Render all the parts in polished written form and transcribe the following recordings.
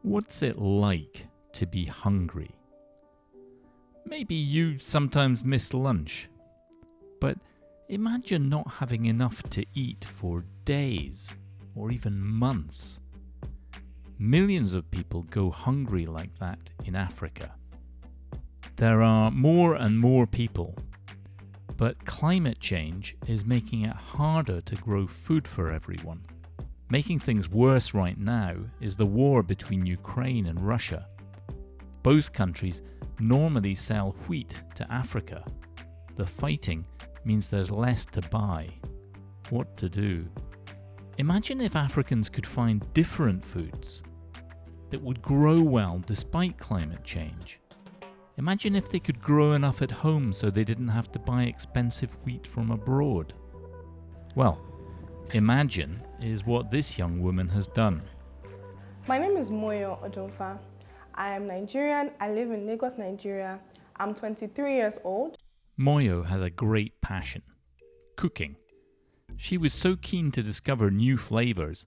What's it like to be hungry? Maybe you sometimes miss lunch, but imagine not having enough to eat for days or even months. Millions of people go hungry like that in Africa. There are more and more people, but climate change is making it harder to grow food for everyone. Making things worse right now is the war between Ukraine and Russia. Both countries normally sell wheat to Africa. The fighting means there's less to buy. What to do? Imagine if Africans could find different foods that would grow well despite climate change. Imagine if they could grow enough at home so they didn't have to buy expensive wheat from abroad. Well, imagine is what this young woman has done. My name is Moyo Odunfa. I am Nigerian. I live in Lagos, Nigeria. I'm 23 years old. Moyo has a great passion: cooking. She was so keen to discover new flavours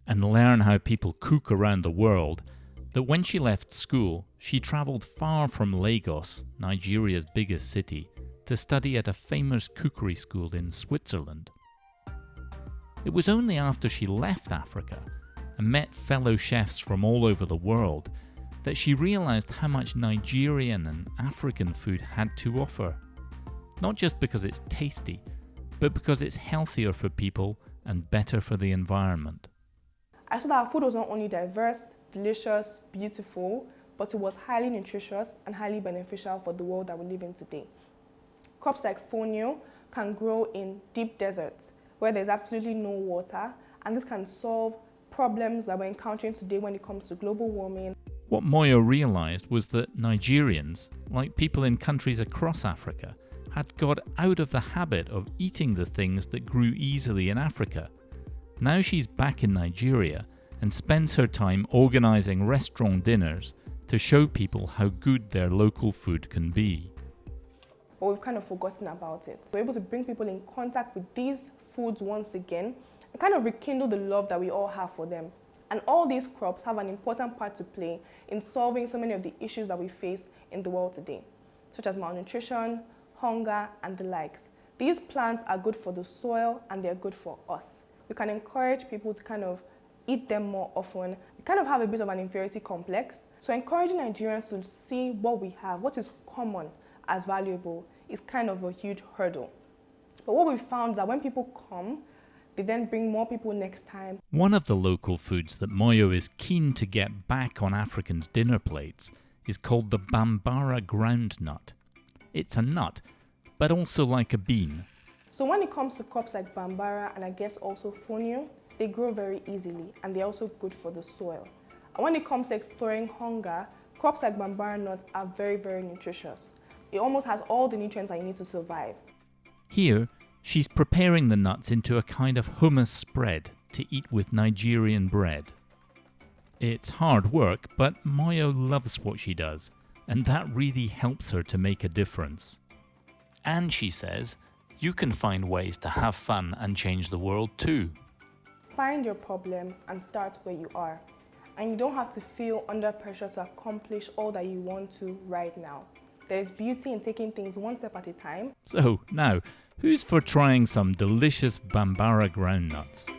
and learn how people cook around the world that when she left school, she travelled far from Lagos, Nigeria's biggest city, to study at a famous cookery school in Switzerland. It was only after she left Africa and met fellow chefs from all over the world that she realised how much Nigerian and African food had to offer. Not just because it's tasty, but because it's healthier for people and better for the environment. I saw that our food was not only diverse, delicious, beautiful, but it was highly nutritious and highly beneficial for the world that we live in today. Crops like fonio can grow in deep deserts where there's absolutely no water, and this can solve problems that we're encountering today when it comes to global warming. What Moyo realised was that Nigerians, like people in countries across Africa, had got out of the habit of eating the things that grew easily in Africa. Now she's back in Nigeria and spends her time organising restaurant dinners to show people how good their local food can be. But we've kind of forgotten about it. We're able to bring people in contact with these foods once again and kind of rekindle the love that we all have for them. And all these crops have an important part to play in solving so many of the issues that we face in the world today, such as malnutrition, hunger, and the likes. These plants are good for the soil and they're good for us. We can encourage people to kind of eat them more often. We kind of have a bit of an inferiority complex. So encouraging Nigerians to see what we have, what is common as valuable, is kind of a huge hurdle. But what we found is that when people come, they then bring more people next time. One of the local foods that Moyo is keen to get back on Africans' dinner plates is called the Bambara groundnut. It's a nut, but also like a bean. So when it comes to crops like Bambara and I guess also fonio, they grow very easily and they're also good for the soil. And when it comes to exploring hunger, crops like Bambara nuts are very, very nutritious. It almost has all the nutrients that you need to survive. Here, she's preparing the nuts into a kind of hummus spread to eat with Nigerian bread. It's hard work, but Moyo loves what she does, and that really helps her to make a difference. And she says, you can find ways to have fun and change the world too. Find your problem and start where you are. And you don't have to feel under pressure to accomplish all that you want to right now. There's beauty in taking things one step at a time. So now, who's for trying some delicious Bambara groundnuts?